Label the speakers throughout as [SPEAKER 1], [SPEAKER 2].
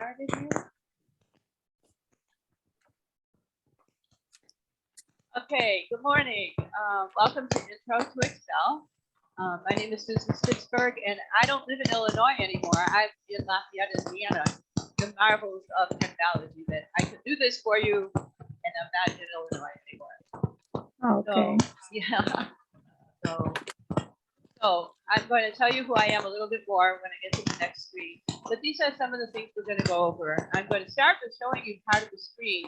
[SPEAKER 1] started here. Okay, good morning. Welcome to Intro to Excel. My name is Susan Spitzberg, and I don't live in Illinois anymore. I'm in Lafayette, Indiana. The marvels of technology that I can do this for you, and I'm not in Illinois anymore.
[SPEAKER 2] Okay.
[SPEAKER 1] So, yeah. So I'm going to tell you who I am a little bit more when I get to the next screen. But these are some of the things we're going to go over. I'm going to start with showing you part of the screen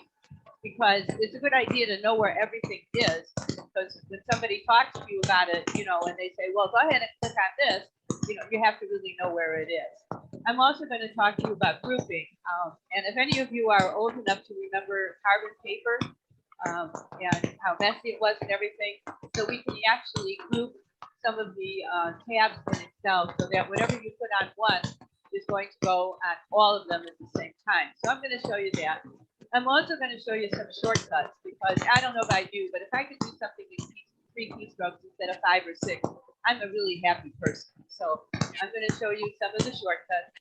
[SPEAKER 1] because it's a good idea to know where everything is. Because when somebody talks to you about it, you know, and they say, well, go ahead and click on this, you know, you have to really know where it is. I'm also going to talk to you about grouping. And if any of you are old enough to remember carbon paper and how messy it was and everything, so we can actually group some of the tabs in Excel so that whatever you put on one is going to go on all of them at the same time. So I'm going to show you that. I'm also going to show you some shortcuts because I don't know about you, but if I could do something in 3 keystrokes instead of 5 or 6, I'm a really happy person. So I'm going to show you some of the shortcuts.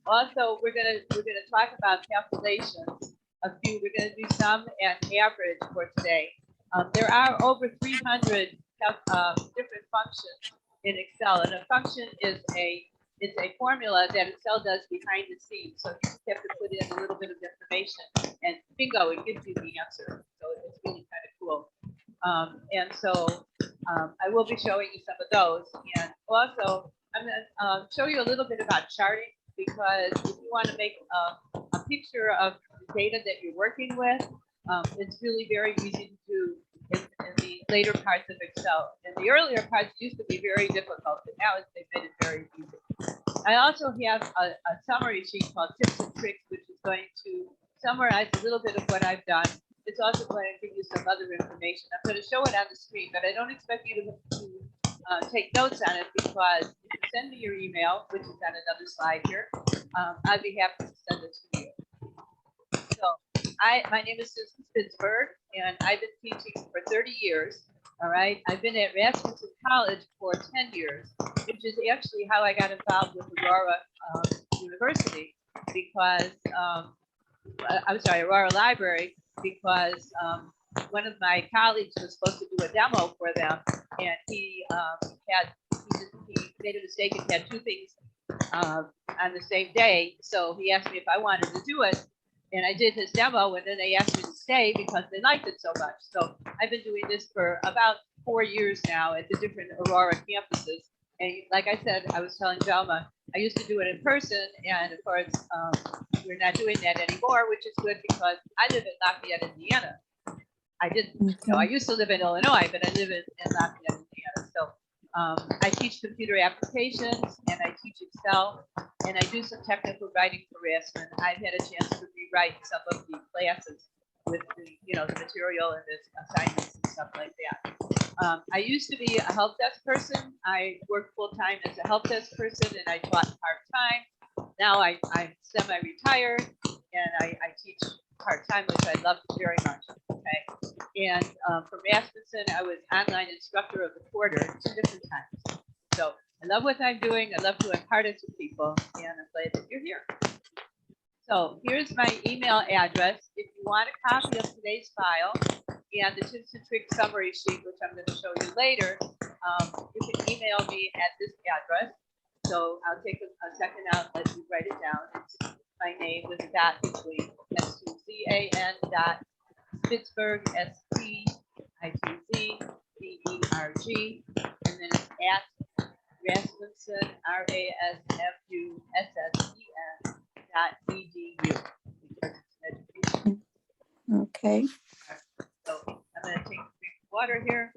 [SPEAKER 1] Also, we're going to talk about calculations. We're going to do some and average for today. There are over 300 different functions in Excel, and a function is a formula that Excel does behind the scenes. So you just have to put in a little bit of information, and bingo, it gives you the answer. So it's really kind of cool. And so I will be showing you some of those, and also I'm going to show you a little bit about charting, because if you want to make a picture of the data that you're working with, it's really very easy to do in the later parts of Excel. And the earlier parts used to be very difficult, but now they've made it very easy. I also have a summary sheet called Tips and Tricks, which is going to summarize a little bit of what I've done. It's also going to give you some other information. I'm going to show it on the screen, but I don't expect you to take notes on it, because if you send me your email, which is on another slide here, I'd be happy to send it to you. So my name is Susan Spitzberg, and I've been teaching for 30 years. All right. I've been at Rasmussen College for 10 years, which is actually how I got involved with Aurora University, because I'm sorry, Aurora Library, because one of my colleagues was supposed to do a demo for them, and he made a mistake and had 2 things on the same day. So he asked me if I wanted to do it, and I did his demo, and then they asked me to stay because they liked it so much. So I've been doing this for about 4 years now at the different Aurora campuses. And like I said, I was telling Velma, I used to do it in person, and of course, we're not doing that anymore, which is good because I live in Lafayette, Indiana. I didn't, you know, I used to live in Illinois, but I live in Lafayette, Indiana. So I teach computer applications, and I teach Excel, and I do some technical writing for Rasmussen. I've had a chance to rewrite some of the classes with the, you know, the material and the assignments and stuff like that. I used to be a help desk person. I worked full time as a help desk person, and I taught part time. Now I'm semi-retired, and I teach part time, which I love very much. Okay, and from Rasmussen, I was online instructor of the quarter 2 different times. So I love what I'm doing. I love to impart it to people, and I'm glad that you're here. So here's my email address. If you want a copy of today's file and the tips and tricks summary sheet, which I'm going to show you later, you can email me at this address. So I'll take a second out, let you write it down. It's my name with a dot between, SUZAN dot Spitzberg, SPITZBERG, and then it's at Rasmussen, RASMUSSEN .edu.
[SPEAKER 2] Okay.
[SPEAKER 1] So I'm going to take a drink of water here.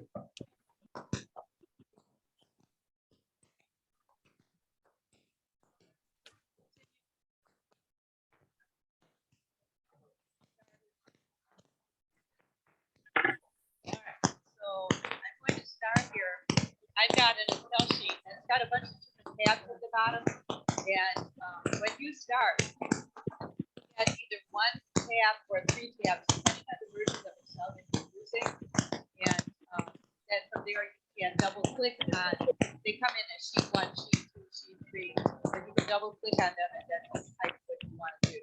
[SPEAKER 1] So I'm going to start here. I've got an Excel sheet, and it's got a bunch of different tabs at the bottom. And when you start, you have either 1 tab or 3 tabs, depending on the version of Excel that you're using. And then from there, you can double click on. They come in as sheet 1, sheet 2, sheet 3. And you can double click on them and then type what you want to do.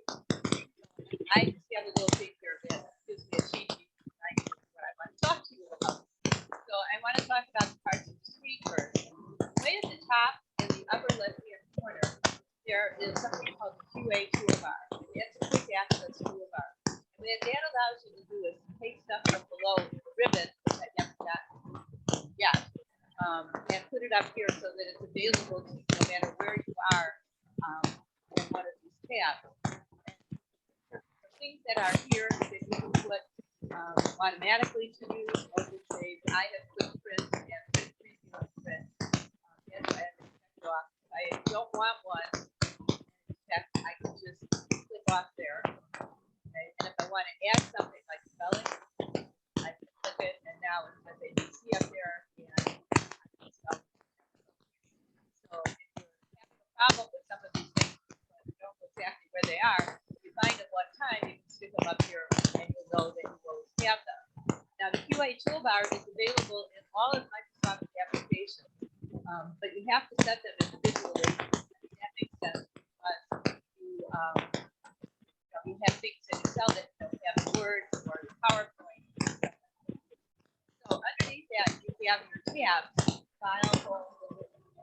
[SPEAKER 1] and put it up here so that it's available to you no matter where you are in one of these tabs. The things that are here that you can put automatically to use, or just say I have quick print and preview print. Yes, I have to check off. If I don't want one, I can just click off there. Okay? And if I want to add something like spelling, I can click it, and now it says ABC up there, and I can spell it. So if you're having a problem with some of these things, you don't know exactly where they are, you find at what time, you can stick them up here, and you'll know that you always have them. Now, the QA toolbar is available in all of Microsoft applications, but you have to set them individually. That makes sense because you have things in Excel that you don't have in Word or PowerPoint. So underneath that, you have your tabs, File, Home,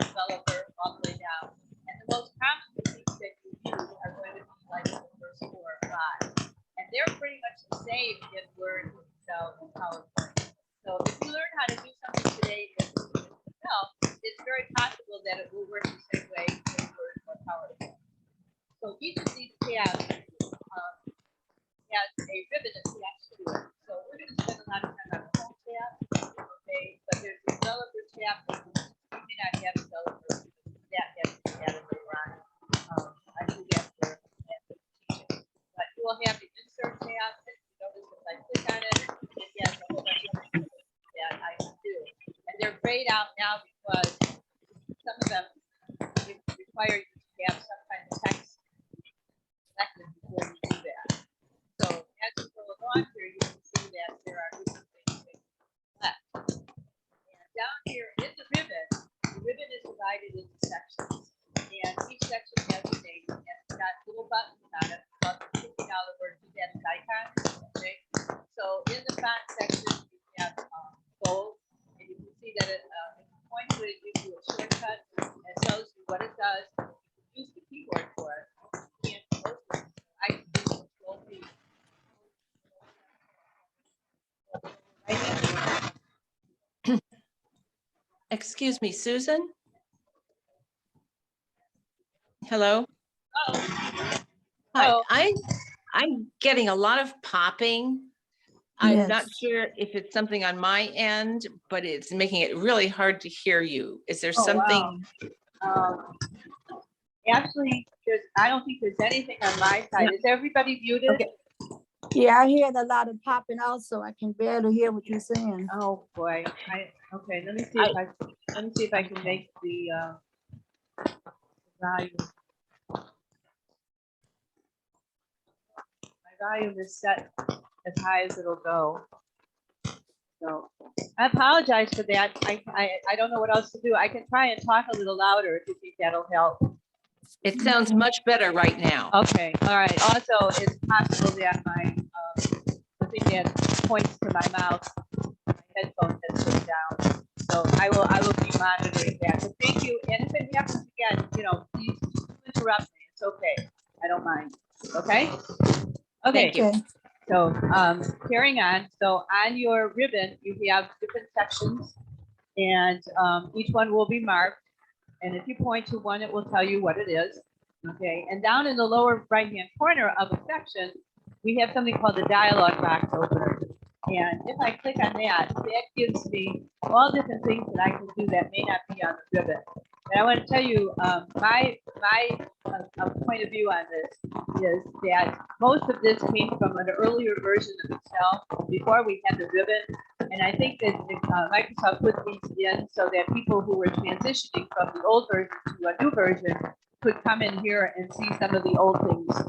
[SPEAKER 1] Developer, all the way down. And the most common things that you use are going to be like the first 4 or 5. And they're pretty much the same in Word, Excel, and PowerPoint. So if you learn how to do something today in Excel, it's very possible that it will work the same way in Word or PowerPoint. So each of these tabs has a ribbon attached to it. So we're going to spend a lot of time on the Home tab, okay? But there's the Developer tab. You may not have Developer. That has to be added later on. I do that for teaching. But you will have the Insert tab. And you notice if I click on it, it has a whole bunch of things that I can do. And they're grayed out now because some of them require you to have some kind of text selected before you do that. So as you go along here, you can see that there are different things that left. And down here in the ribbon is divided into sections. And each section has a name, and it's got little buttons on it called the $50 word that icon. Okay. So in the font section, you have bold, and you can see that it, if you point to it, it gives you a shortcut and shows you what it does. You can use the keyboard for it. You can't close it. I can use Control V.
[SPEAKER 2] Excuse me, Susan? Hello?
[SPEAKER 1] Oh.
[SPEAKER 2] Hi, I'm getting a lot of popping. I'm not sure if it's something on my end, but it's making it really hard to hear you. Is there something?
[SPEAKER 1] Wow. Actually, I don't think there's anything on my side. Is everybody muted?
[SPEAKER 3] Okay. Yeah, I hear a lot of popping also. I can barely hear what you're saying.
[SPEAKER 1] Oh boy. Okay, let me see if I can make the volume. My volume is set as high as it'll go. So I apologize for that. I don't know what else to do. I can try and talk a little louder if you think that'll help.
[SPEAKER 2] It sounds much better right now.
[SPEAKER 1] Okay, all right. Also, it's possible that the thing that points to my mouth, my headphone has put down. So I will be monitoring that. So thank you. And if it happens again, please interrupt me. It's okay. I don't mind. Okay. Okay.
[SPEAKER 2] Thank you.
[SPEAKER 1] So carrying on. So on your ribbon, you have different sections, and each one will be marked. And if you point to one, it will tell you what it is. Okay. And down in the lower right-hand corner of a section, we have something called the dialog box opener. And if I click on that, that gives me all different things that I can do that may not be on the ribbon. And I want to tell you, my point of view on this is that most of this came from an earlier version of Excel before we had the ribbon. And I think that Microsoft put these in so that people who were transitioning from the old version to a new version could come in here and see some of the old things, and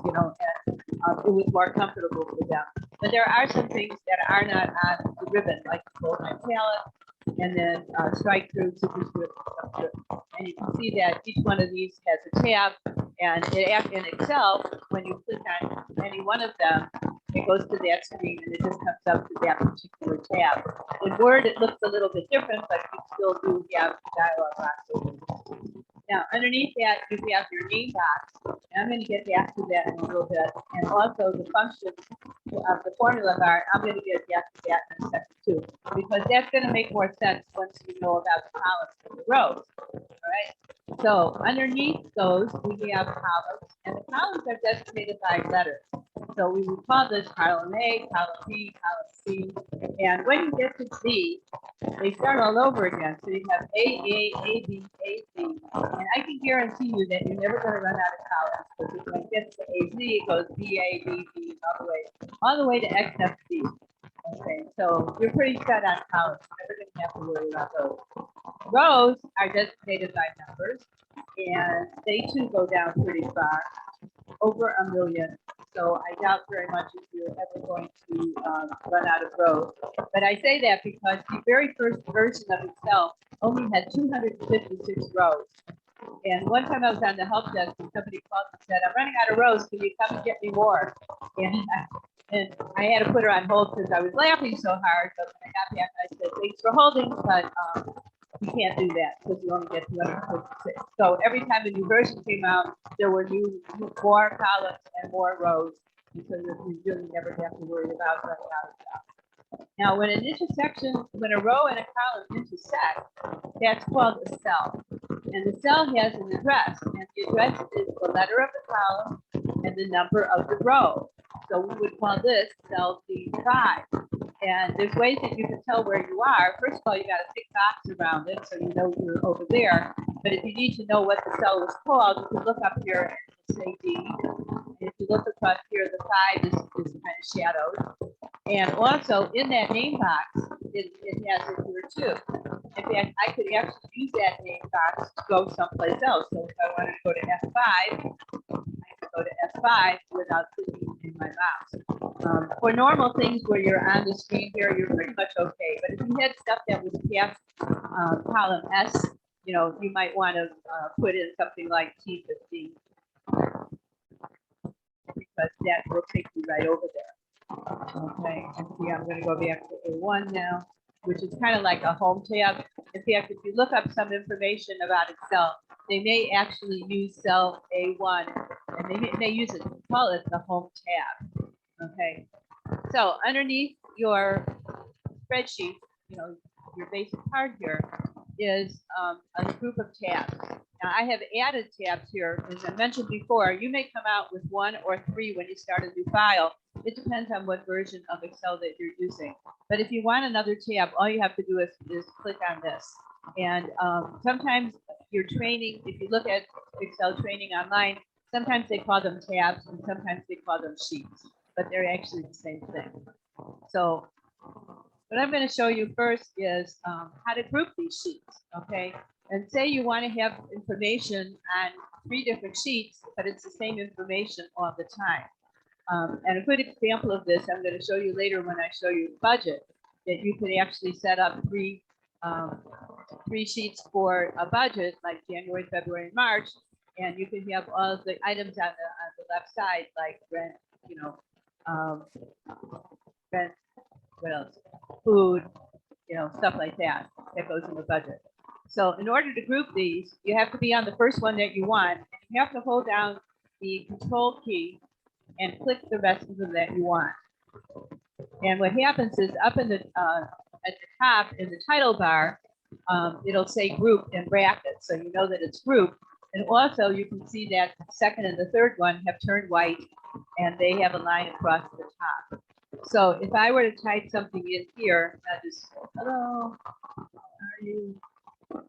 [SPEAKER 1] it was more comfortable for them. But there are some things that are not on the ribbon, like the bold line palette, and then strike through, superscript, subscript. And you can see that each one of these has a tab, and in Excel, when you click on any one of them, it goes to that screen and it just comes up to that particular tab. In Word, it looks a little bit different, but you still do have the dialog box open. Now, underneath that, you have your name box. And I'm going to get back to that in a little bit. And also the function of the formula bar, I'm going to get back to that in a second too, because that's going to make more sense once you know about the columns and the rows. All right. So underneath those, we have columns, and the columns are designated by letters. So we would call this column A, column B, column C, and when you get to Z, they start all over again. So you have A, B, A, C, and I can guarantee you that you're never going to run out of columns, because when it gets to A, Z, it goes B, A, B, B, all the way to X, F, Z. Okay, so you're pretty set on columns. You're never going to have to worry about those. Rows are designated by numbers, and they too go down pretty far, over 1 million. So I doubt very much if you're ever going to run out of rows. But I say that because the very first version of Excel only had 256 rows. And one time I was on the help desk and somebody called and said, "I'm running out of rows. Can you come and get me more?" And I had to put her on hold because I was laughing so hard. But when I got back, I said, "Thanks for holding, but you can't do that because you only get 256. So every time a new version came out, there were more columns and more rows, because you really never have to worry about running out of stuff. Now, when when a row and a column intersect, that's called a cell. And the cell has an address, and the address is the letter of the column and the number of the row. So we would call this cell C5. And there's ways that you can tell where you are. First of all, you got a thick box around it, so you know you're over there. But if you need to know what the cell was called, you can look up here and say D. And if you look across here, the 5 is kind of shadowed. And also in that name box, it has it here too. In fact, I could actually use that name box to go someplace else. So if I wanted to go to F5, I could go to F5 without clicking in my mouse. For normal things where you're on the screen here, you're pretty much okay. But if you had stuff that was past column S, you might want to put in something like T15, because that will take you right over there. Okay, and see, I'm going to go back to A1 now, which is kind of like a home tab. In fact, if you look up some information about Excel, they may actually use cell A1, and they may use it, call it the home tab. Okay, so underneath your spreadsheet, your basic card here is a group of tabs. Now I have added tabs here. As I mentioned before, you may come out with 1 or 3 when you start a new file. It depends on what version of Excel that you're using. But if you want another tab, all you have to do is click on this. And sometimes your training, if you look at Excel training online, sometimes they call them tabs and sometimes they call them sheets, but they're actually the same thing. So what I'm going to show you first is how to group these sheets, okay? And say you want to have information on 3 different sheets, but it's the same information all the time. And a good example of this, I'm going to show you later when I show you budget, that you could actually set up 3 sheets for a budget, like January, February, and March, and you can have all of the items on the left side, like rent, rent, what else? Food, stuff like that goes in the budget. So in order to group these, you have to be on the first one that you want. You have to hold down the control key and click the rest of them that you want. And what happens is up in the at the top in the title bar, it'll say group in brackets, so you know that it's grouped. And also you can see that the second and the third one have turned white, and they have a line across the top. So if I were to type something in here, I'll just, hello, how are you? All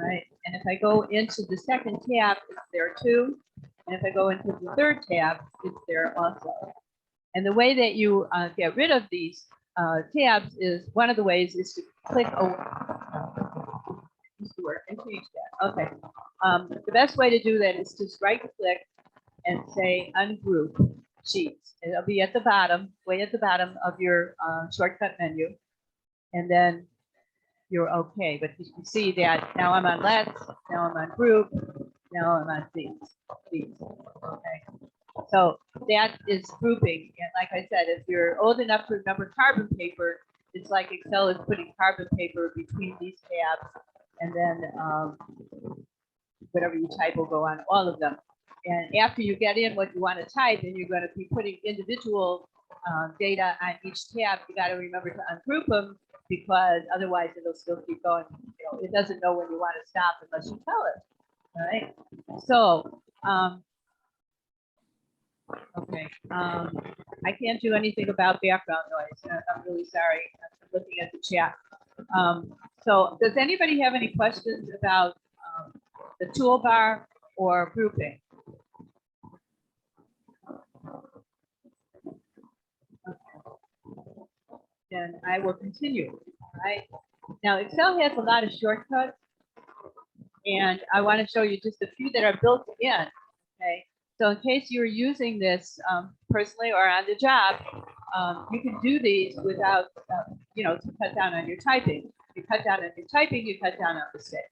[SPEAKER 1] right, and if I go into the second tab, it's there too. And if I go into the third tab, it's there also. And the way that you get rid of these tabs is, one of the ways is to click over. And change that. Okay. The best way to do that is just right click and say ungroup sheets. It'll be at the bottom, way at the bottom of your shortcut menu. And then you're okay. But you can see that now I'm on Let's, now I'm on Group, now I'm on These. Okay. So that is grouping. And like I said, if you're old enough to remember carbon paper, it's like Excel is putting carbon paper between these tabs, and then whatever you type will go on all of them. And after you get in what you want to type, then you're going to be putting individual data on each tab, you got to remember to ungroup them because otherwise it'll still keep going. You know, it doesn't know when you want to stop unless you tell it. All right. So, okay. I can't do anything about background noise. I'm really sorry. I'm looking at the chat. So does anybody have any questions about the toolbar or grouping? And I will continue. Right now, Excel has a lot of shortcuts, and I want to show you just a few that are built in. Okay, so in case you're using this personally or on the job, you can do these without, you know, to cut down on your typing. You cut down on your typing, you cut down on mistakes.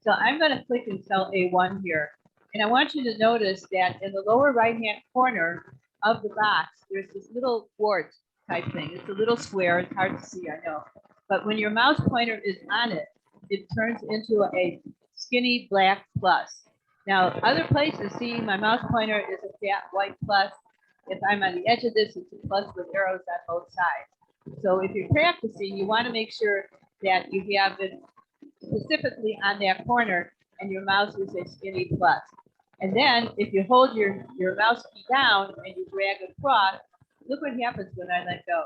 [SPEAKER 1] So I'm going to click in cell A1 here, and I want you to notice that in the lower right-hand corner of the box, there's this little wart type thing. It's a little square. It's hard to see, I know. But when your mouse pointer is on it, it turns into a skinny black plus. Now, other places, see, my mouse pointer is a fat white plus. If I'm on the edge of this, it's a plus with arrows on both sides. So if you're practicing, you want to make sure that you have it specifically on that corner and your mouse is a skinny plus. And then if you hold your mouse key down and you drag across, look what happens when I let go.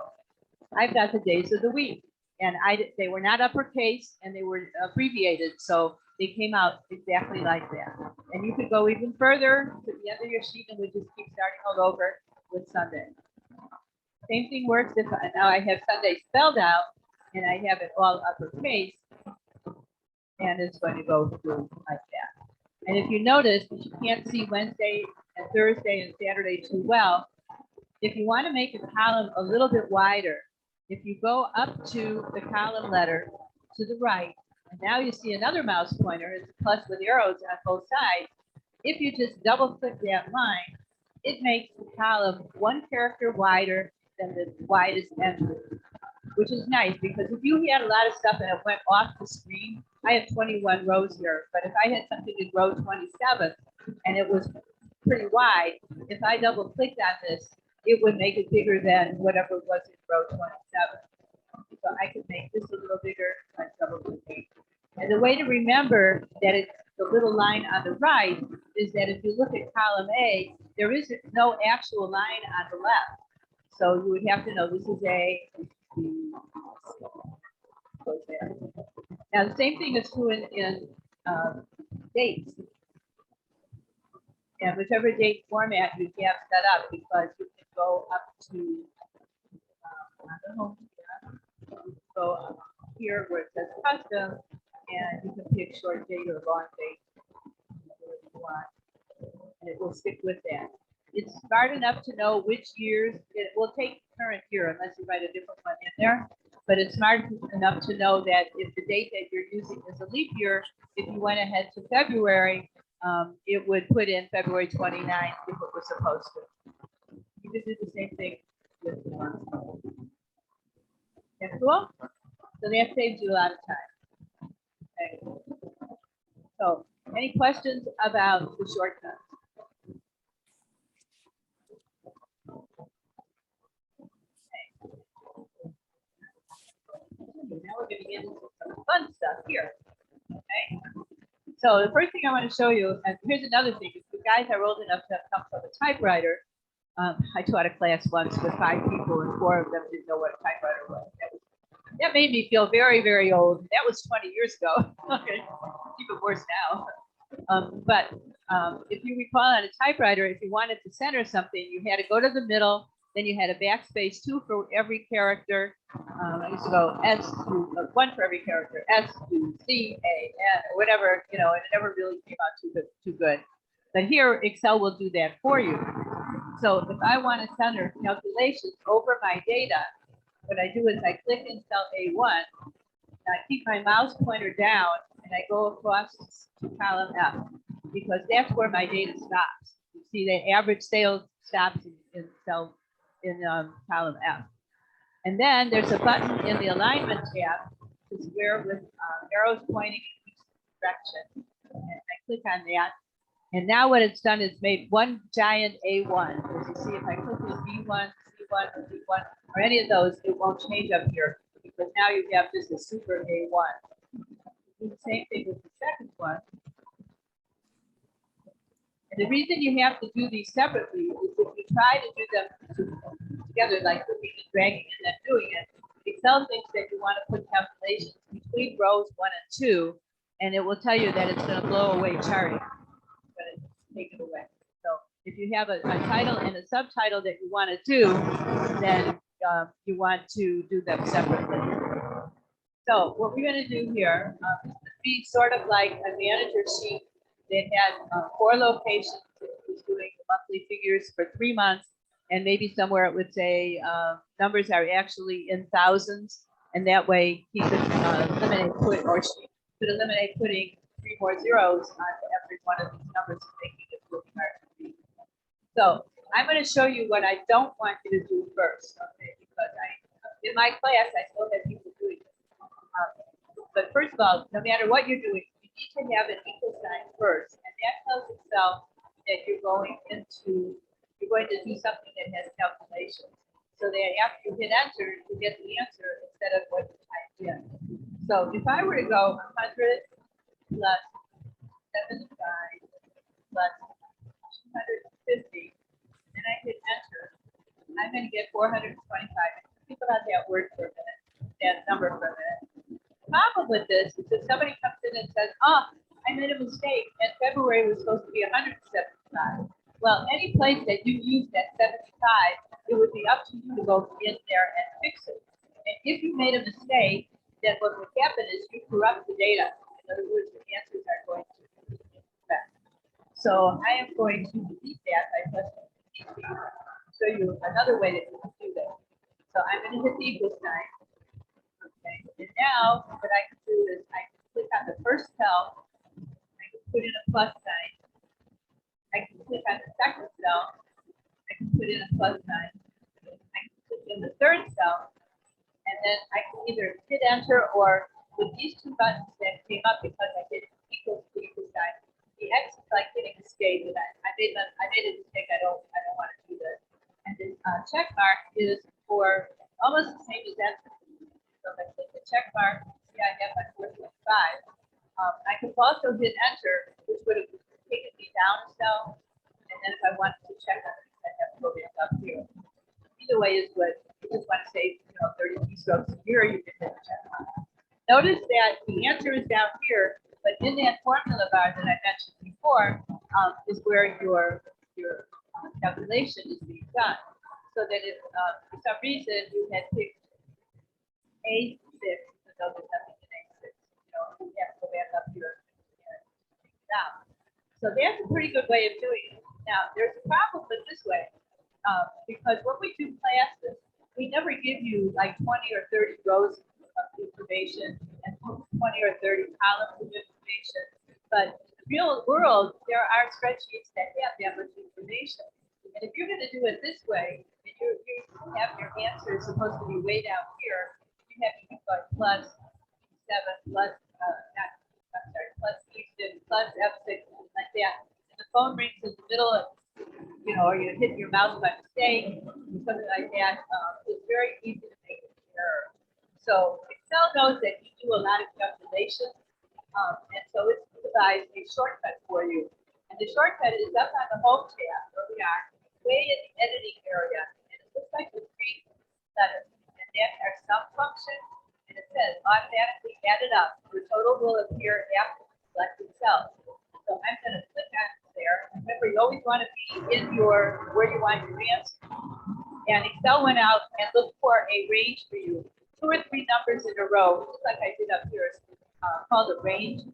[SPEAKER 1] I've got the days of the week, and they were not uppercase and they were abbreviated, so they came out exactly like that. And you could go even further to the end of your sheet and we just keep starting all over with Sunday. Same thing works if now I have Sunday spelled out and I have it all uppercase, and it's going to go through like that. And if you notice that you can't see Wednesday and Thursday and Saturday too well, if you want to make a column a little bit wider, if you go up to the column letter to the right, and now you see another mouse pointer, it's a plus with arrows on both sides. If you just double click that line, it makes the column one character wider than the widest entry, which is nice because if you had a lot of stuff and it went off the screen, I have 21 rows here, but if I had something in row 27 and it was pretty wide, if I double clicked on this, it would make it bigger than whatever was in row 27. So I could make this a little bigger by double clicking. And the way to remember that it's the little line on the right is that if you look at column A, there is no actual line on the left. So you would have to know this is A, B, goes there. Now the same thing is true in dates. And whichever date format you have set up, because you can go up to on the home tab, go up here where it says custom, and you can pick short date or long date, whatever you want, and it will stick with that. It's smart enough to know which years. It will take current year unless you write a different one in there, but it's smart enough to know that if the date that you're using is a leap year, if you went ahead to February, it would put in February 29th if it was supposed to. You could do the same thing with the months. Okay, cool? So that saves you a lot of time. Okay. So, any questions about the shortcuts? Now we're going to get into some fun stuff here. Okay. So the first thing I want to show you, and here's another thing, if the guys are old enough to have come from a typewriter, I taught a class once with 5 people and 4 of them didn't know what a typewriter was. That made me feel very, very old. That was 20 years ago. Okay, even worse now. If you recall on a typewriter, if you wanted to center something, you had to go to the middle, then you had a backspace 2 for every character. I used to go S to 1 for every character, S to C, A, N, or whatever, you know, and it never really came out too good. But here, Excel will do that for you. So if I want to center calculations over my data, what I do is I click in cell A1, and I keep my mouse pointer down, and I go across to column F, because that's where my data stops. You see the average sales stops in column F. And then there's a button in the alignment tab, to square with arrows pointing in each direction. And I click on that. And now what it's done is made one giant A1. As you see, if I click in B1, C1, B1 or B1 or any of those, it won't change up here because now you have just a super A1. Do the same thing with the second one. And the reason you have to do these separately is if you try to do them together, like clicking and dragging and then doing it, Excel thinks that you want to put calculations between rows 1 and 2, and it will tell you that it's going to blow away charting. It's going to take it away. So if you have a title and a subtitle that you want to do, then you want to do them separately. So what we're going to do here is to be sort of like a manager sheet that had 4 locations. It was doing monthly figures for 3 months, and maybe somewhere it would say numbers are actually in thousands, and that way he could eliminate she could eliminate putting 3 more zeros on every one of these numbers and making it really hard to read. So I'm going to show you what I don't want you to do first, okay? Because in my class I still have people doing this. But first of all, no matter what you're doing, you need to have an equal sign first, and that tells itself that you're going to do something that has calculations, so that after you hit enter, you get the answer instead of what you typed in. So if I were to go 100 plus 75 plus 250, and I hit enter, I'm going to get 425. Think about that word for a minute, that number for a minute. The problem with this is if somebody comes in and says, oh, I made a mistake and February was supposed to be 175. Well, any place that you use that 75, it would be up to you to go in there and fix it. And if you made a mistake, then what would happen is you corrupt the data. In other words, the answers are going to be incorrect. So I am going to delete that by pressing delete to show you another way that you can do that. So I'm going to hit the equal sign. Okay, and now what I can do is I can click on the first cell, I can put in a plus sign, I can click on the second cell, I can put in a plus sign, I can click in the third cell, and then I can either hit enter or with these 2 buttons that came up because I did equal to the equal sign, the X is like hitting escape, and I made a mistake, I don't want to do this. And the check mark is for almost the same as enter. So if I click the check mark, see I have my 425. I could also hit enter, which would have taken me down a cell. And then if I wanted to check on it, I'd have to go back up here. Either way is good. You just want to save 30 keystrokes here, you can hit the check mark. Notice that the answer is down here, but in that formula bar that I mentioned before is where your calculation is being done. So that if for some reason you had picked A6, but no, there's nothing in A6. You have to go back up here and take it out. So that's a pretty good way of doing it. Now, there's a problem with this way because when we do classes, we never give you like 20 or 30 rows of information and 20 or 30 columns of information. But in the real world, there are spreadsheets that have that much information. And if you're going to do it this way, and you have your answer supposed to be way down here, you have to go plus 7 plus plus Easton plus F6 like that. And the phone rings in the middle of, or you hit your mouse by mistake, something like that. It's very easy to make an error. So Excel knows that you do a lot of calculations, and so it's devised a shortcut for you. And the shortcut is up on the home tab where we are, way in the editing area, and it looks like the 3 letters. And that's our sum function, and it says automatically add it up. The total will appear after selected cells. So I'm going to click on there. Remember, you always want to be in where you want your answer. And Excel went out and looked for a range for you. 2 or 3 numbers in a row, just like I did up here, it's called a range.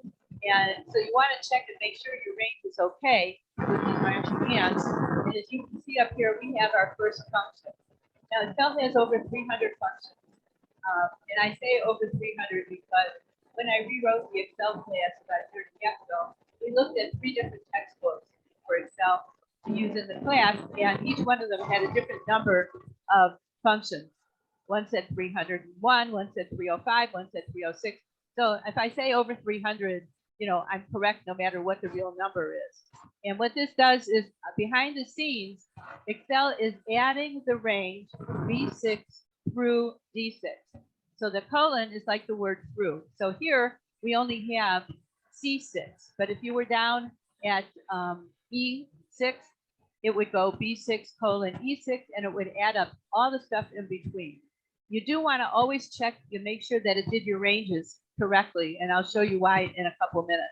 [SPEAKER 1] And so you want to check and make sure your range is okay with these orange hands. And as you can see up here, we have our first function. Now, Excel has over 300 functions. And I say over 300 because when I rewrote the Excel class about a year and a half ago, we looked at 3 different textbooks for Excel to use in the class, and each one of them had a different number of functions. One said 301, one said 305, one said 306. So if I say over 300, I'm correct no matter what the real number is. And what this does is behind the scenes, Excel is adding the range B6 through D6. So the colon is like the word through. So here we only have C6, but if you were down at E6, it would go B6 colon E6, and it would add up all the stuff in between. You do want to always check to make sure that it did your ranges correctly, and I'll show you why in a couple minutes.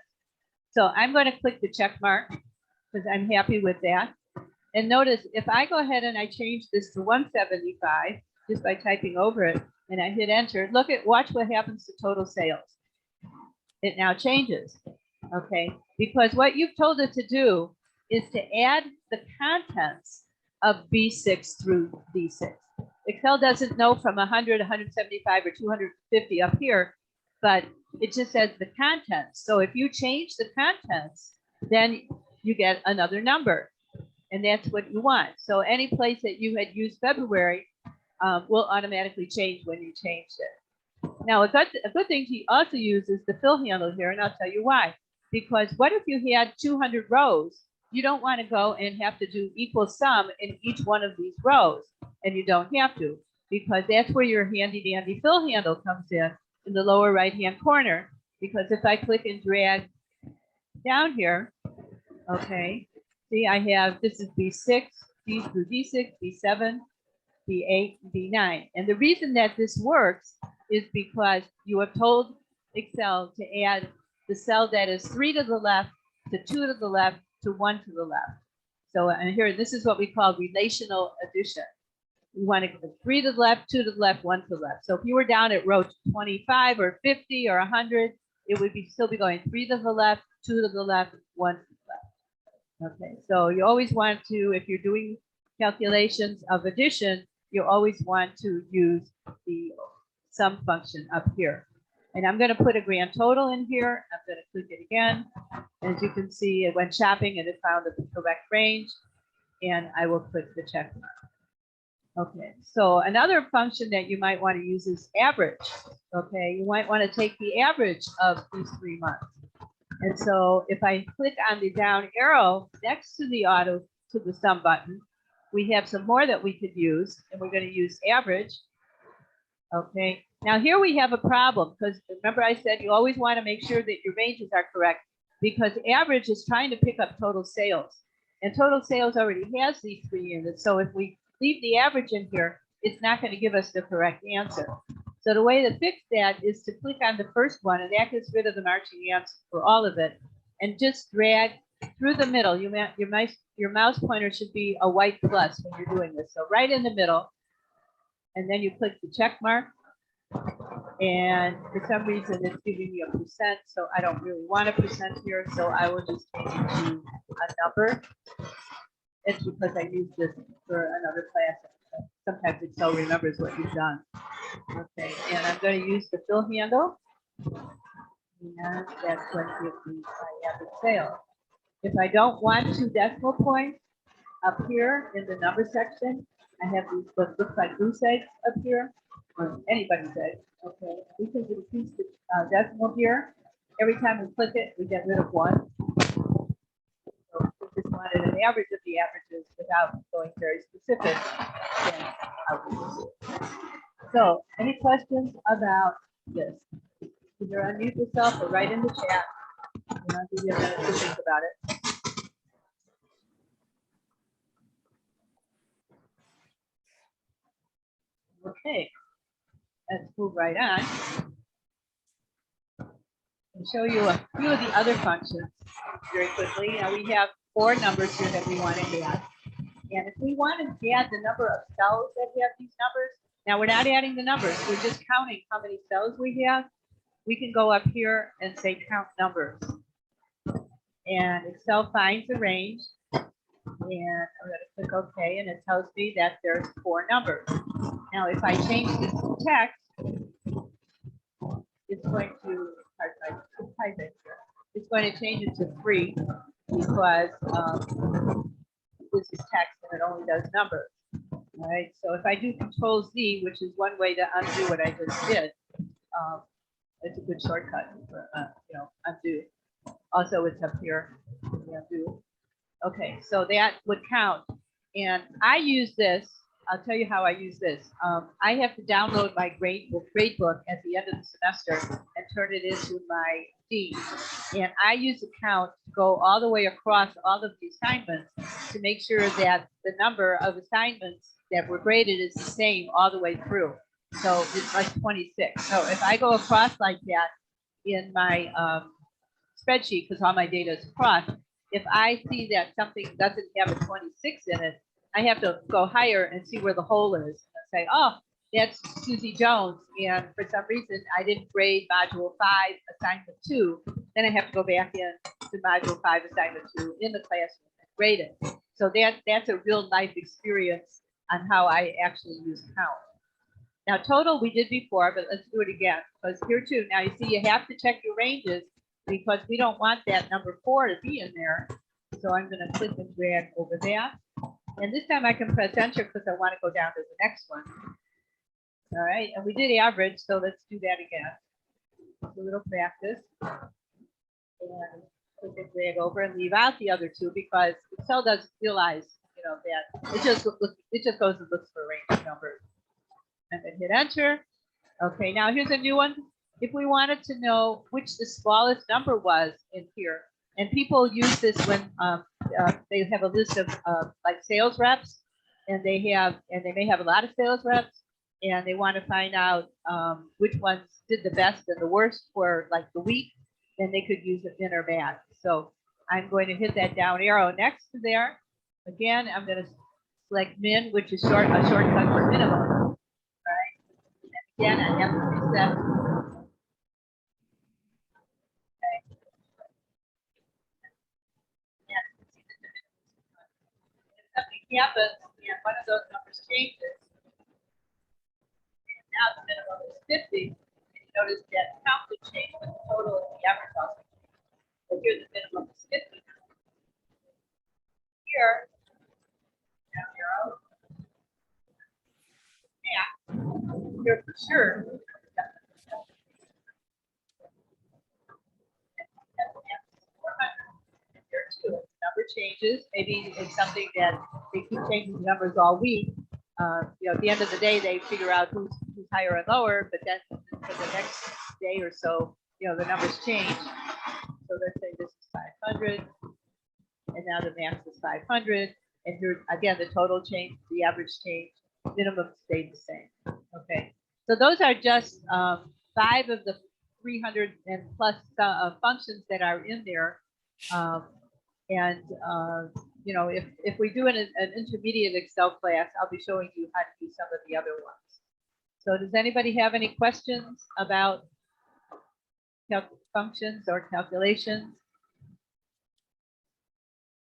[SPEAKER 1] So I'm going to click the check mark because I'm happy with that. And notice if I go ahead and I change this to 175 just by typing over it and I hit enter, watch what happens to total sales. It now changes, okay? Because what you've told it to do is to add the contents of B6 through D6. Excel doesn't know from 100, 175, or 250 up here, but it just says the contents. So if you change the contents, then you get another number, and that's what you want. So any place that you had used February will automatically change when you changed it. Now, a good thing to also use is the fill handle here, and I'll tell you why. Because what if you had 200 rows? You don't want to go and have to do equal sum in each one of these rows, and you don't have to, because that's where your handy dandy fill handle comes in the lower right hand corner. Because if I click and drag down here, okay, see I have, this is B6, D through D6, B7, B8, B9. And the reason that this works is because you have told Excel to add the cell that is 3 to the left, to 2 to the left, to 1 to the left. So and here, this is what we call relational addition. We want to go 3 to the left, 2 to the left, 1 to the left. So if you were down at row 25 or 50 or 100, it would still be going 3 to the left, 2 to the left, 1 to the left. Okay, so you always want to, if you're doing calculations of addition, you always want to use the sum function up here. And I'm going to put a grand total in here. I'm going to click it again. As you can see, it went shopping and it found the correct range. And I will click the check mark. Okay, so another function that you might want to use is average. Okay, you might want to take the average of these 3 months. And so if I click on the down arrow next to the sum button, we have some more that we could use, and we're going to use average. Okay, now here we have a problem because remember I said you always want to make sure that your ranges are correct, because average is trying to pick up total sales, and total sales already has these 3 units. So if we leave the average in here, it's not going to give us the correct answer. So the way to fix that is to click on the first one, and that gets rid of the marching ants for all of it, and just drag through the middle. Your mouse pointer should be a white plus when you're doing this. So right in the middle, and then you click the check mark. And for some reason, it's giving me a percent, so I don't really want a percent here. So I will just change it to a number. It's because I used this for another class. Sometimes Excel remembers what you've done. Okay, and I'm going to use the fill handle. And that's going to give me my average sale. If I don't want 2 decimal points up here in the number section, I have these what looks like goose eggs up here, or anybody's egg. Okay, we can increase the decimal here. Every time we click it, we get rid of 1. So we just wanted an average of the averages without going very specific. Then how we use it. So, any questions about this? Either unmute yourself or write in the chat, and I'll give you a minute to think about it. Okay, let's move right on and show you a few of the other functions very quickly. Now we have 4 numbers here that we want to add. And if we want to add the number of cells that have these numbers, now we're not adding the numbers, we're just counting how many cells we have. We can go up here and say count numbers. And Excel finds the range. And I'm going to click OK, and it tells me that there's 4 numbers. Now, if I change this to text, it's going to change it to 3 because this is text and it only does numbers. All right. So if I do Control-Z, which is one way to undo what I just did, it's a good shortcut for undo. Also, it's up here. Yeah, do. Okay, so that would count. And I use this. I'll tell you how I use this. I have to download my grade book at the end of the semester and turn it into my sheet. And I use the count to go all the way across all of the assignments to make sure that the number of assignments that were graded is the same all the way through. So it's like 26. So if I go across like that in my spreadsheet, because all my data is across, if I see that something doesn't have a 26 in it, I have to go higher and see where the hole is. And say, oh, that's Susie Jones. And for some reason, I didn't grade module 5, assignment 2. Then I have to go back in to module 5, assignment 2 in the classroom and grade it. So that's a real life experience on how I actually use count. Now, total we did before, but let's do it again. Because here too, now you see you have to check your ranges because we don't want that number 4 to be in there. So I'm going to click and drag over that. And this time I can press enter because I want to go down to the next one. All right, and we did average, so let's do that again. A little practice. And click and drag over and leave out the other 2 because Excel doesn't realize, you know, that it just goes and looks for range numbers. And then hit enter. Okay, now here's a new one. If we wanted to know which the smallest number was in here, and people use this when they have a list of like sales reps, and they may have a lot of sales reps, and they want to find out which ones did the best and the worst for like the week, then they could use a min or max. So I'm going to hit that down arrow next to there. Again, I'm going to select min, which is a shortcut for minimum. Again, I have to reset. Okay. Yeah, if something happens and one of those numbers changes, and now the minimum is 50, and you notice that count would change, but the total and the average also change. So here the minimum is 50. Here, down arrow. Yeah, here for sure. Number changes. Maybe it's something that they keep changing the numbers all week. You know, at the end of the day, they figure out who's higher and lower, but then for the next day or so, you know, the numbers change. So let's say this is 500, and now the max is 500, and here again the total change, the average change, minimum stayed the same. Okay, so those are just 5 of the 300 and plus functions that are in there. You know, if we do an intermediate Excel class, I'll be showing you how to do some of the other ones. So does anybody have any questions about functions or calculations?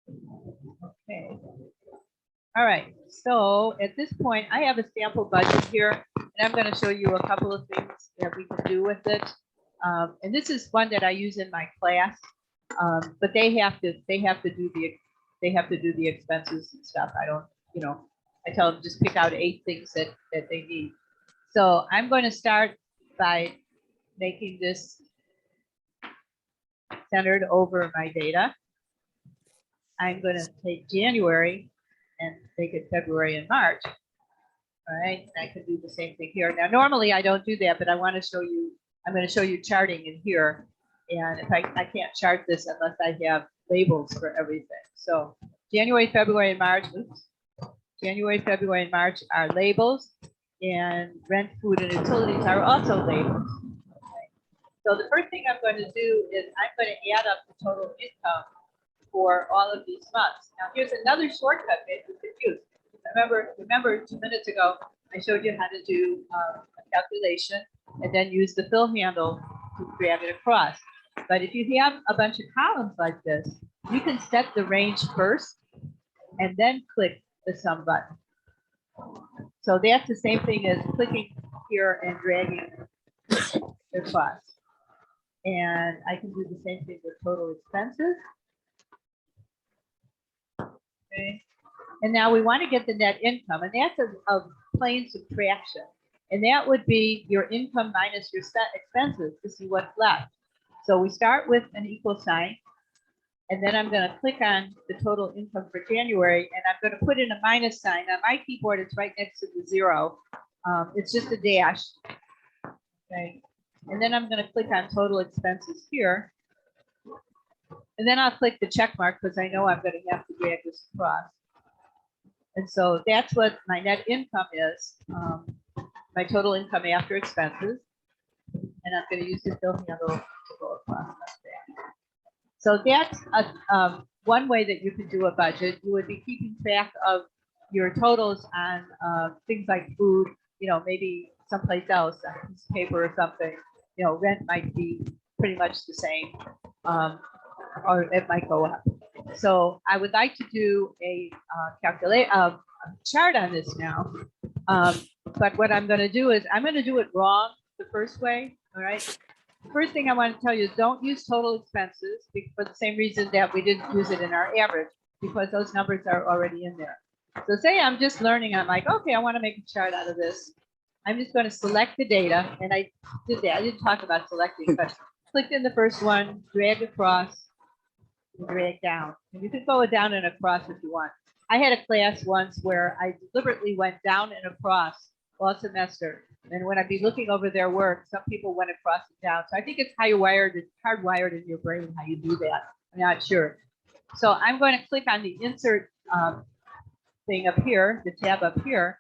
[SPEAKER 1] Okay. All right. So at this point, I have a sample budget here, and I'm going to show you a couple of things that we can do with it. And this is one that I use in my class, but they have to do the expenses and stuff. I don't, you know, I tell them just pick out 8 things that they need. So I'm going to start by making this centered over my data. I'm going to take January and make it February and March. All right, and I can do the same thing here. Now, normally I don't do that, but I want to show you, I'm going to show you charting in here. And if I can't chart this unless I have labels for everything. So January, February, and March, oops. January, February, and March are labels, and rent, food, and utilities are also labels. Okay. So the first thing I'm going to do is I'm going to add up the total income for all of these months. Now here's another shortcut that you could use. Remember 2 minutes ago, I showed you how to do a calculation and then use the fill handle to drag it across. But if you have a bunch of columns like this, you can set the range first and then click the sum button. So that's the same thing as clicking here and dragging across. And I can do the same thing with total expenses. Okay. And now we want to get the net income, and that's a plain subtraction. And that would be your income minus your set expenses to see what's left. So we start with an equal sign, And then I'm going to click on the total income for January, and I'm going to put in a minus sign. On my keyboard, it's right next to the 0. It's just a dash. Okay. And then I'm going to click on total expenses here. And then I'll click the check mark because I know I'm going to have to drag this across. And so that's what my net income is, my total income after expenses. And I'm going to use the fill handle to go across like that. So that's one way that you can do a budget. You would be keeping track of your totals on things like food, you know, maybe someplace else, on a piece of paper or something. You know, rent might be pretty much the same, or it might go up. So I would like to do a chart on this now. But what I'm going to do is I'm going to do it wrong the first way. All right. The first thing I want to tell you is don't use total expenses for the same reason that we didn't use it in our average, because those numbers are already in there. So say I'm just learning, I'm like, okay, I want to make a chart out of this. I'm just going to select the data, and I did that. I didn't talk about selecting, but clicked in the first one, drag across, and drag down. And you can go down and across if you want. I had a class once where I deliberately went down and across all semester. And when I'd be looking over their work, some people went across and down. So I think it's hardwired in your brain how you do that. I'm not sure. So I'm going to click on the insert thing up here, the tab up here,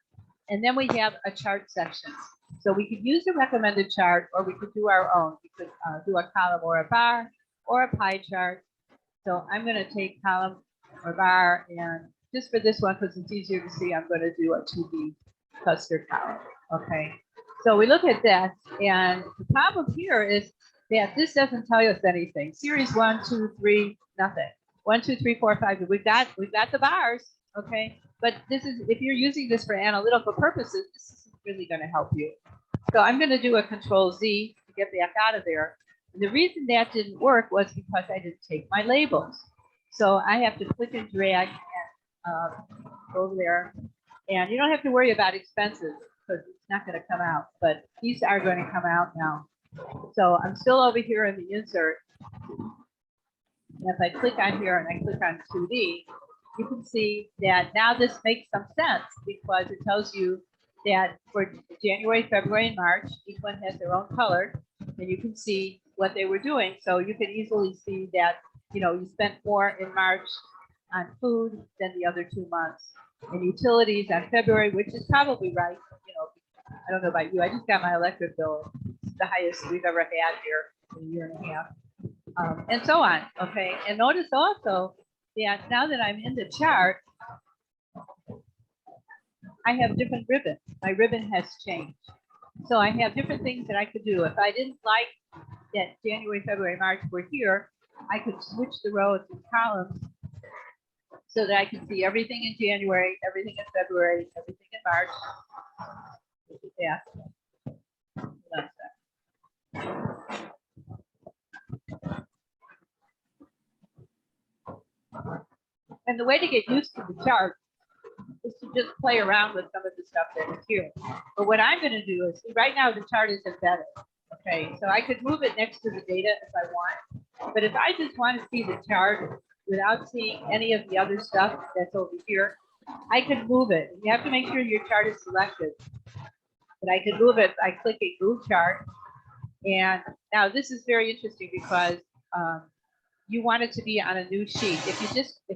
[SPEAKER 1] and then we have a chart section. So we could use the recommended chart, or we could do our own. We could do a column or a bar or a pie chart. So I'm going to take column or bar, and just for this one, because it's easier to see, I'm going to do a 2D cluster column. Okay. So we look at that, and the problem here is that this doesn't tell us anything. Series 1, 2, 3, nothing. 1, 2, 3, 4, 5. We've got the bars, okay. But this is, if you're using this for analytical purposes, this isn't really going to help you. So I'm going to do a Control Z to get back out of there. And the reason that didn't work was because I didn't take my labels. So I have to click and drag and go over there. And you don't have to worry about expenses, because it's not going to come out, but these are going to come out now. So I'm still over here in the insert. And if I click on here and I click on 2D, you can see that now this makes some sense, because it tells you that for January, February, and March, each one has their own color, and you can see what they were doing. So you can easily see that, you know, you spent more in March on food than the other 2 months. And utilities on February, which is probably right. You know, I don't know about you. I just got my electric bill. It's the highest we've ever had here in a year and a half, and so on. Okay. And notice also that now that I'm in the chart, I have different ribbons. My ribbon has changed. So I have different things that I could do. If I didn't like that January, February, March were here, I could switch the rows and columns so that I can see everything in January, everything in February, everything in March. Yeah. And the way to get used to the chart is to just play around with some of the stuff that is here. But what I'm going to do is, right now the chart is embedded. Okay, so I could move it next to the data if I want. But if I just want to see the chart without seeing any of the other stuff that's over here, I could move it. You have to make sure your chart is selected. But I could move it by clicking Move Chart. And now this is very interesting because you want it to be on a new sheet. If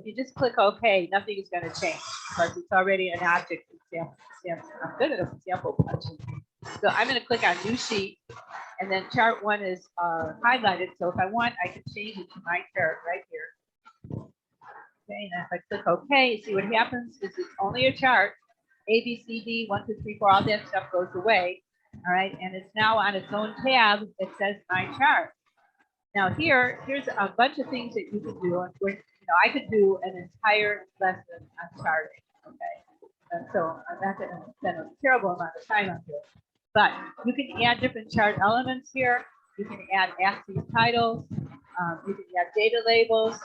[SPEAKER 1] you just click OK, nothing is going to change because it's already an object. I'm good at a sample punching. So I'm going to click on New Sheet, and then Chart 1 is highlighted. So if I want, I can change it to my chart right here. Okay, and if I click OK, see what happens is it's only a chart. A, B, C, D, 1, 2, 3, 4, all that stuff goes away. All right, and it's now on its own tab that says My Chart. Now here's a bunch of things that you can do. I could do an entire lesson on charting. Okay, and so I'm not going to spend a terrible amount of time on this, but you can add different chart elements here. You can add axis titles. You can add data labels.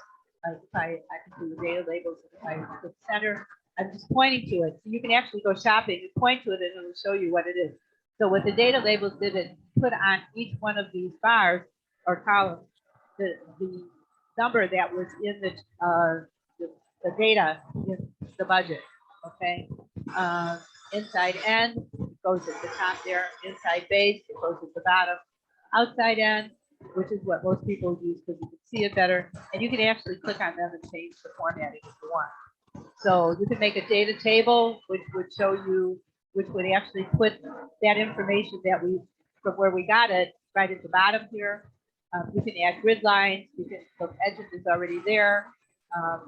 [SPEAKER 1] I can do data labels if I click center. I'm just pointing to it. So you can actually go shopping and point to it, and it will show you what it is. So what the data labels did is put on each one of these bars or columns the number that was in the data in the budget. Okay. Inside end goes at the top there. Inside base, it goes at the bottom. Outside end, which is what most people use because you can see it better, and you can actually click on them and change the formatting if you want. So you can make a data table, which would show you, which would actually put that information that we, from where we got it, right at the bottom here. You can add grid lines. You can, the edges is already there.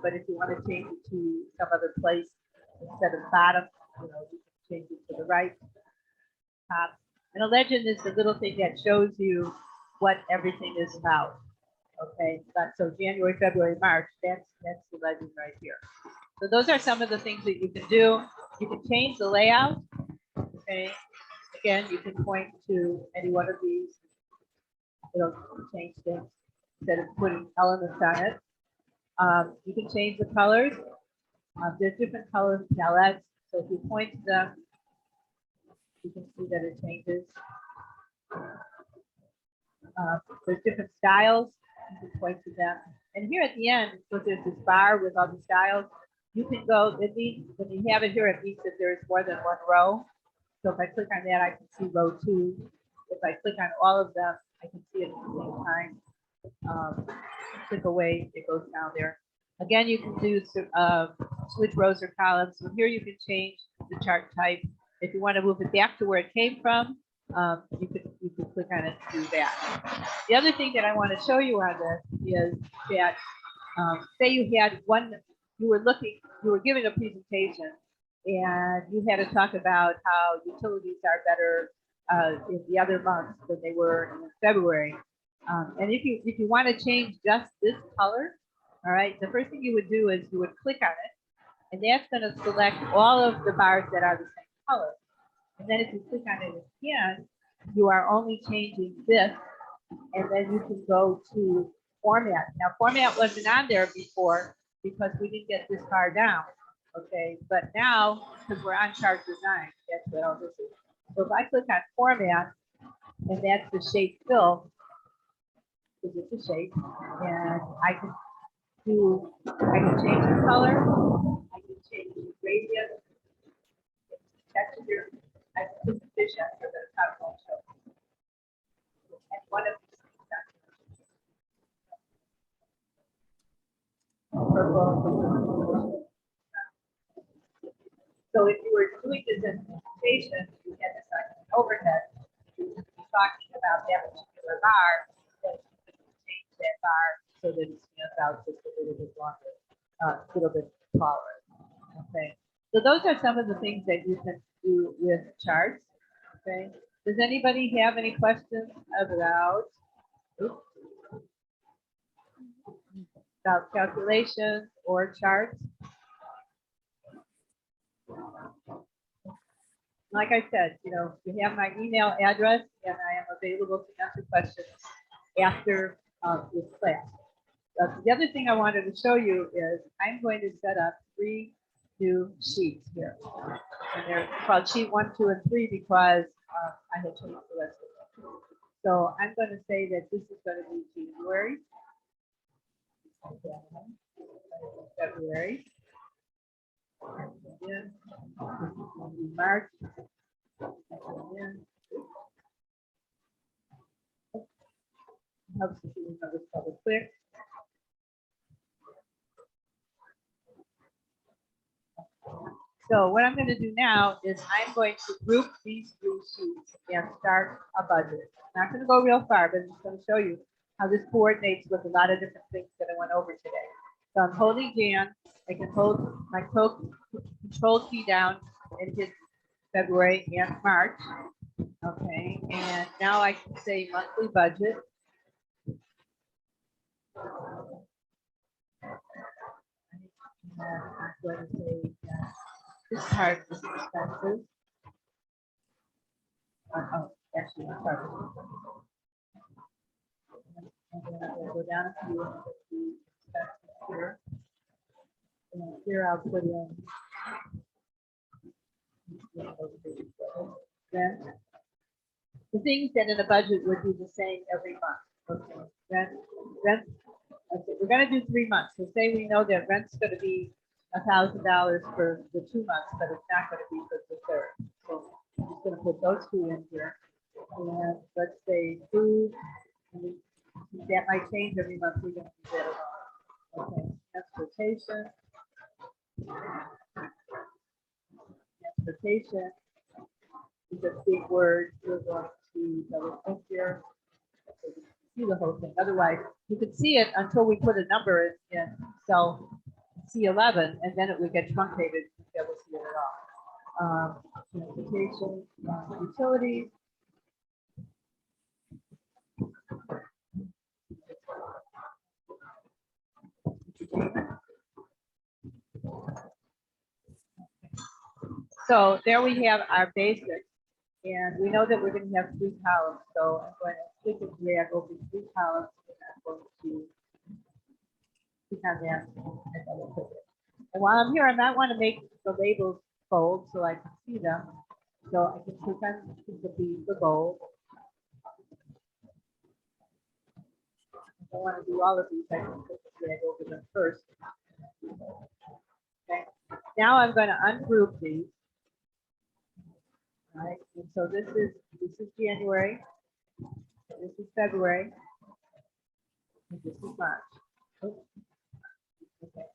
[SPEAKER 1] But if you want to change it to some other place instead of bottom, you know, you can change it to the right, top. And a legend is the little thing that shows you what everything is about. Okay, so January, February, March, that's the legend right here. So those are some of the things that you can do. You can change the layout. Okay, again, you can point to any one of these. It'll change things instead of putting elements on it. You can change the colors. There's different color palettes. So if you point to them, you can see that it changes. There's different styles. You can point to them. And here at the end, so there's this bar with all the styles. You can go, it means, when you have it here, it means that there's more than one row. So if I click on that, I can see row 2. If I click on all of them, I can see it at the same time. Click away, it goes down there. Again, you can do switch rows or columns. So here you can change the chart type. If you want to move it back to where it came from, you can click on it to do that. The other thing that I want to show you on this is that say you had you were giving a presentation and you had to talk about how utilities are better in the other months than they were in February. And if you want to change just this color, all right, the first thing you would do is you would click on it, and that's going to select all of the bars that are the same color. And then if you click on it again, you are only changing this, and then you can go to format. Now, format wasn't on there before because we didn't get this far down, okay? But now, because we're on chart design, that's what all this is. So if I click on format, and that's the shape fill, because it's a shape, and I can change the color, I can change the gradient, texture, I can put the fish after the top won't show. And one of these purple. So if you were doing this in presentation, you had this on overhead, you would be talking about that particular bar, then you could change that bar so that it stands out just a little bit longer, a little bit taller. Okay. So those are some of the things that you can do with charts. Okay. Does anybody have any questions about calculations or charts? Like I said, you know, you have my email address, and I am available to answer questions after this class. The other thing I wanted to show you is I'm going to set up 3 new sheets here. And they're called sheet 1, 2, and 3 because I had changed the rest of them. So I'm going to say that this is going to be January, February, and then this is going to be March, and then helps if you remember double click. So what I'm going to do now is I'm going to group these 3 sheets and start a budget. I'm not going to go real far, but I'm just going to show you how this coordinates with a lot of different things that I went over today. So I'm holding Jan. I can hold my control key down and hit February and March. Okay, and now I can say monthly budget. And I'm going to say this part is expenses. Oh, actually, I'm sorry. And then I'm going to go down to the expenses here. And here I'll put in. Then the things that in a budget would be the same every month. Okay. Rent Okay, we're gonna do 3 months. So say we know that rent's gonna be $1,000 for the 2 months, but it's not gonna be for the third. So I'm just gonna put those two in here. And let's say food, and that might change every month. We're gonna do that alone. Okay, transportation. Transportation is a big word. We're going to double click here. So you can see the whole thing. Otherwise, you could see it until we put a number in cell C11, and then it would get truncated. You never see it at all. Transportation, utilities. So there we have our basics, and we know that we're going to have 3 columns. So I'm going to click and drag over 3 columns, and I'm going to click on that and double click it. And while I'm here, I might want to make the labels bold so I can see them. So I can click on the bold. If I want to do all of these, I can click and drag over them first. Okay. Now I'm going to ungroup these. All right, and so this is January, this is February, and this is March. Oops. Okay.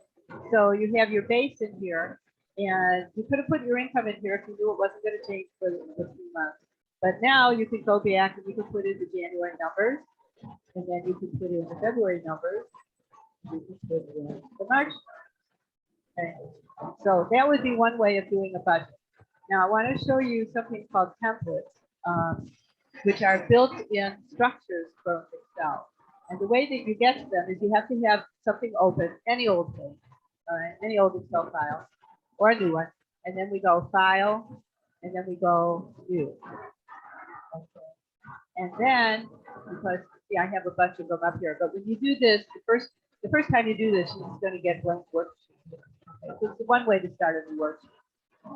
[SPEAKER 1] So you have your base in here, and you could have put your income in here if you knew it wasn't going to change for the 3 months. But now you can go back and you can put in the January numbers, and then you can put in the February numbers, and you can put in the March numbers. Okay. So that would be one way of doing a budget. Now I want to show you something called templates, which are built-in structures from Excel. And the way that you get to them is you have to have something open, any old thing, all right, any old Excel file or a new one. And then we go File, and then we go New. Okay. And then, because see, I have a bunch of them up here, but when you do this, the first time you do this, you're going to get blank worksheet. Okay. So it's one way to start a new worksheet.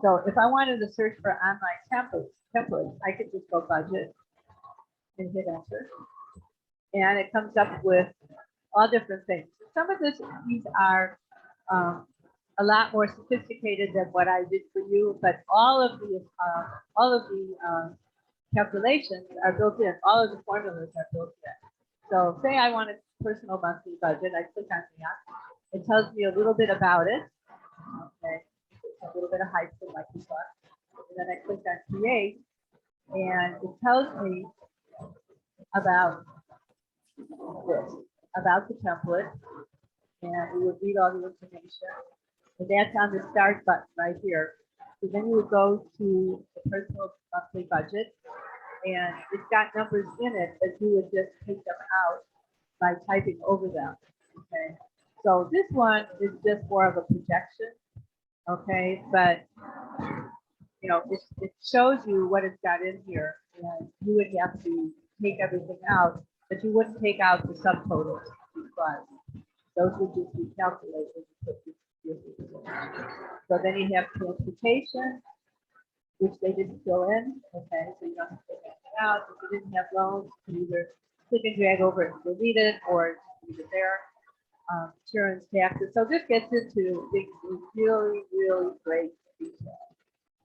[SPEAKER 1] So if I wanted to search for online templates, I could just go budget and hit enter. And it comes up with all different things. Some of these are a lot more sophisticated than what I did for you, but all of the calculations are built in. All of the formulas are built in. So say I want a personal monthly budget, I click on that. It tells me a little bit about it. Okay. A little bit of height for Microsoft. And then I click on create, and it tells me about this, about the template, and we would read all the information. And that's on the start button right here. So then you would go to the personal monthly budget, and it's got numbers in it, but you would just take them out by typing over them. Okay. So this one is just more of a projection. Okay, but you know, it shows you what it's got in here, and you would have to take everything out, but you wouldn't take out the subtotals because those would just be calculated. So then you have transportation, which they didn't fill in. Okay, so you don't have to take anything out. If you didn't have loans, you can either click and drag over it and delete it, or leave it there. Insurance, taxes. So this gets into things with really, really great detail.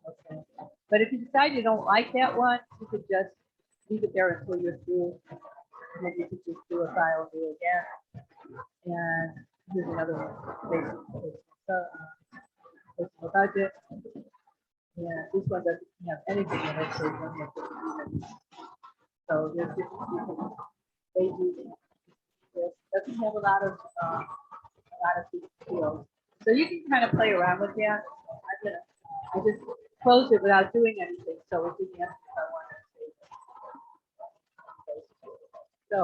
[SPEAKER 1] Okay. But if you decide you don't like that one, you could just leave it there until you're through. And then you could just do a file new again. And here's another one. Personal budget. Yeah, this one doesn't have anything in it, so you don't have to do it. So there's different they do. This doesn't have a lot of fields. So you can kind of play around with that. I just closed it without doing anything, so it didn't ask if I wanted to save it. So,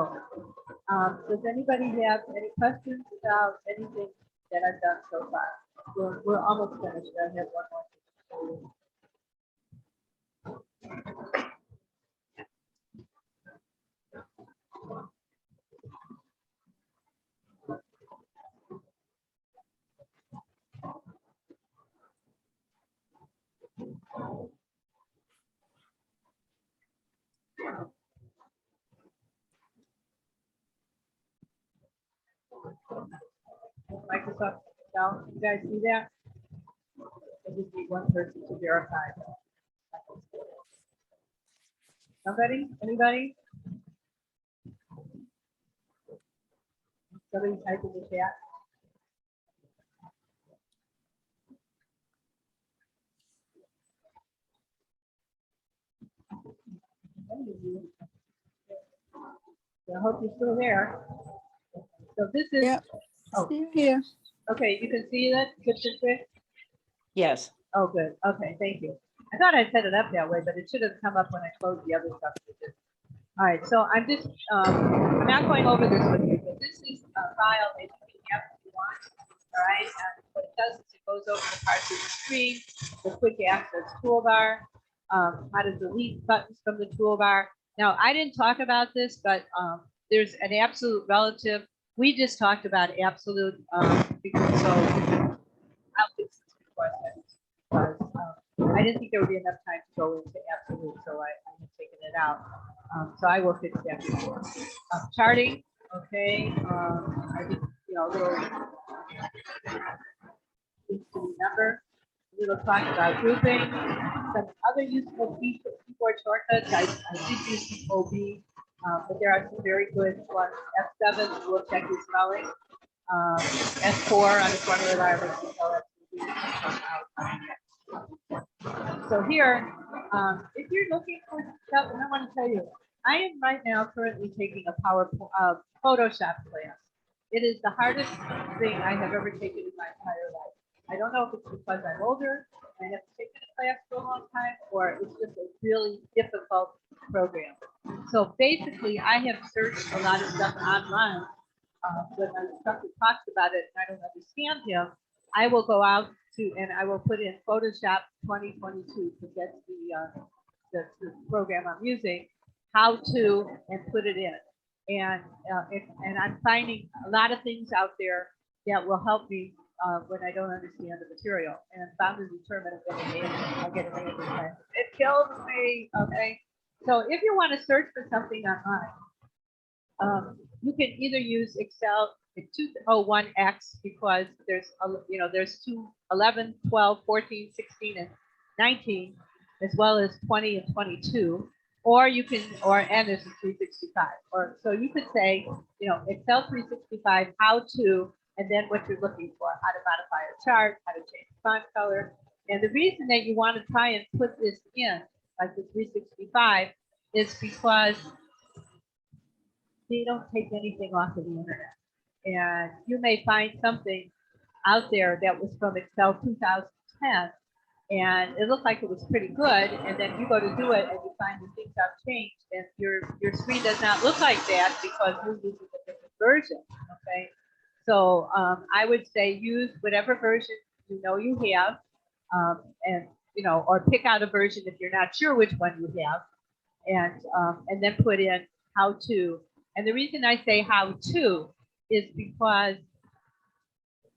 [SPEAKER 1] does anybody have any questions about anything that I've done so far? We're almost finished. I have one more thing. stuff? No, you guys see that? I just need one person to verify. Somebody? Anybody? Somebody type in the chat. I hope you're still there. So this is,
[SPEAKER 3] Yep.
[SPEAKER 1] oh,
[SPEAKER 3] Still here.
[SPEAKER 1] okay, you can see that, good, good, good.
[SPEAKER 2] Yes.
[SPEAKER 1] Oh, good. Okay, thank you. I thought I set it up that way, but it should have come up when I closed the other stuff. All right, so I'm just, I'm not going over this with you, but this is a file that you can have if you want. All right, and what it does is it goes over the parts of the screen, the quick access toolbar, how to delete buttons from the toolbar. Now, I didn't talk about this, but there's an absolute relative. We just talked about absolute, because so I'll fix this before I didn't think there would be enough time to go into absolute, so I have taken it out. So I will fix that before. Charting, okay. I think, you know, a little things to remember. We will talk about grouping, some other useful keyboard shortcuts. I did use OB, but there are some very good ones. F7 will check your spelling. S4 on the formula bar. So here, if you're looking for stuff, and I want to tell you, I am right now currently taking a Photoshop class. It is the hardest thing I have ever taken in my entire life. I don't know if it's because I'm older and I have taken a class for a long time, or it's just a really difficult program. So basically, I have searched a lot of stuff online. When my instructor talks about it and I don't understand him, I will go out to and I will put in Photoshop 2022 because that's the program I'm using, how to, and put it in. And I'm finding a lot of things out there that will help me when I don't understand the material. And I'm bound and determined I'll get an A. It kills me. Okay. So if you want to search for something online, you can either use Excel 201X because there's there's 11, 12, 14, 16, and 19, as well as 20 and 22. Or you can, and there's a 365. Or so you could say, Excel 365, how to, and then what you're looking for, how to modify a chart, how to change font color. And the reason that you want to try and put this in, like the 365, is because they don't take anything off of the internet. And you may find something out there that was from Excel 2010, and it looked like it was pretty good. And then you go to do it, and you find the things have changed, and your screen does not look like that because you're using a different version. Okay, so I would say use whatever version you have, and or pick out a version if you're not sure which one you have, and then put in how to. And the reason I say how to is because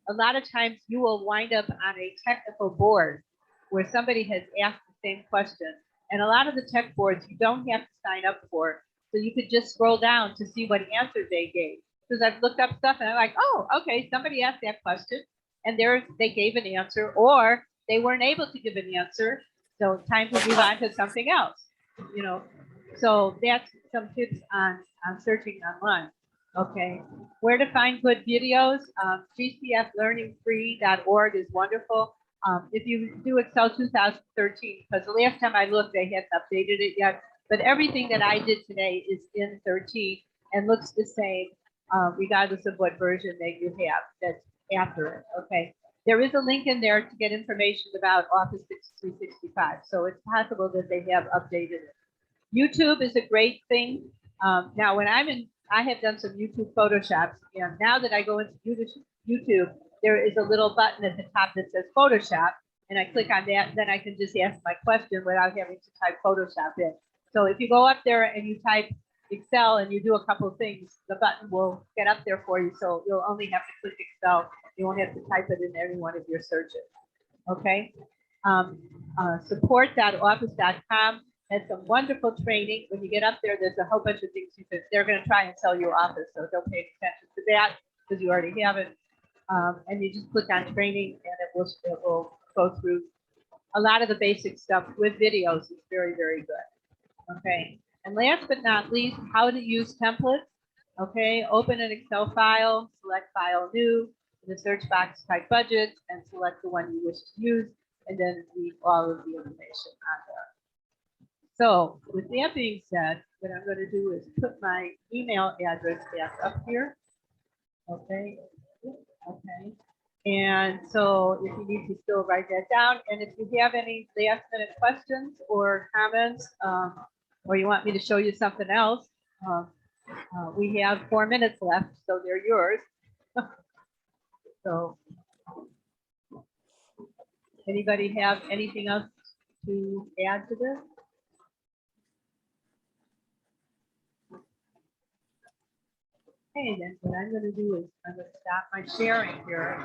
[SPEAKER 1] a lot of times you will wind up on a technical board where somebody has asked the same question. And a lot of the tech boards you don't have to sign up for. So you could just scroll down to see what answer they gave. Because I've looked up stuff and I'm like, oh, okay, somebody asked that question and they gave an answer, or they weren't able to give an answer. So time to move on to something else, So that's some tips on searching online. Okay, where to find good videos? GCFlearningfree.org is wonderful. If you do Excel 2013, because the last time I looked, they hadn't updated it yet, but everything that I did today is in 13 and looks the same, regardless of what version that you have that's after it. Okay, there is a link in there to get information about Office 365, so it's possible that they have updated it. YouTube is a great thing. Now, when I have done some YouTube Photoshops, and now that I go into YouTube, there is a little button at the top that says Photoshop, and I click on that, then I can just ask my question without having to type Photoshop in. So if you go up there and you type Excel and you do a couple of things, the button will get up there for you. So you'll only have to click Excel. You won't have to type it in every one of your searches. Okay. Support.office.com has some wonderful training. When you get up there, there's a whole bunch of things they're going to try and sell you Office. So don't pay attention to that because you already have it. And you just click on training and it will go through a lot of the basic stuff with videos. It's very, very good. Okay. And last but not least, how to use templates. Okay. Open an Excel file, select file new, in the search box, type budget, and select the one you wish to use, and then leave all of the information on there. So with that being said, what I'm going to do is put my email address back up here. Okay. Okay. And so if you need to still write that down, and if you have any last minute questions or comments, or you want me to show you something else, we have 4 minutes left, so they're yours. So anybody have anything else to add to this? Okay, then what I'm going to do is I'm going to stop my sharing here.